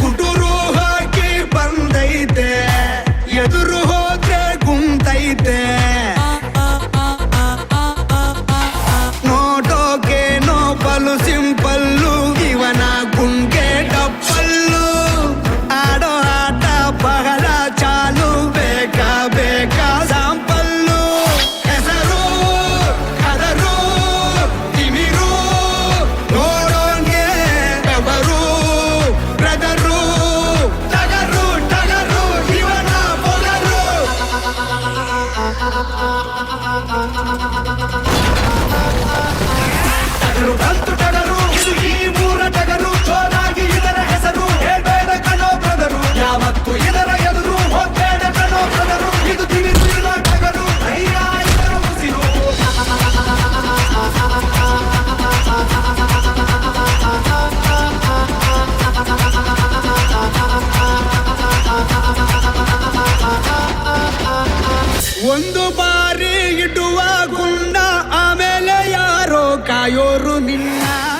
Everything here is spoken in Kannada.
ಕುಟುರು ಹಾಕಿ ಬಂದೈತೆ, ಎದುರು ಹೋದ್ರೆ ಗುಂತೈತೆ. ನೋಟೋಕೇನೋ ಬಲು ಸಿಂಪಲ್ಲು, ಇವನ ಗುಂಗೆ ಡಪ್ಪಲ್ಲು. ಆಡೋ ಆಟ ಬಹಳ ಚಾಲು, ಬೇಕಾ ಬೇಕಾ ಸಾಂಪಲ್ಲು. ಹೆಸರು ಕದರು ತಿಮಿರು, ನೋಡೋಂಗೆ ಬೆವರು ಬ್ರದರು. ಟಗರು ಟಗರು ಇವನ ಮೊಗರು. ಟಗರು ಬಂತು ಟಗರು, ಇದು ಈ ಮೂರ ಟಗರು. ಜೋರಾಗಿ ಇದರ ಹೆಸರು ಹೇಳ್ಬೇಡ ಕಣೋ ಬ್ರದರು. ಯಾವತ್ತು ಇದರ ಎದುರು ಹೋಗ್ಬೇಡ ಕಣೋ ಬ್ರದರು. ಇದು ತಿಳಿದು ಇಲ್ಲ ಟಗರು, ಧೈರ್ಯ ಇದರ ಉಸಿರು. ಒಂದು ಬಾ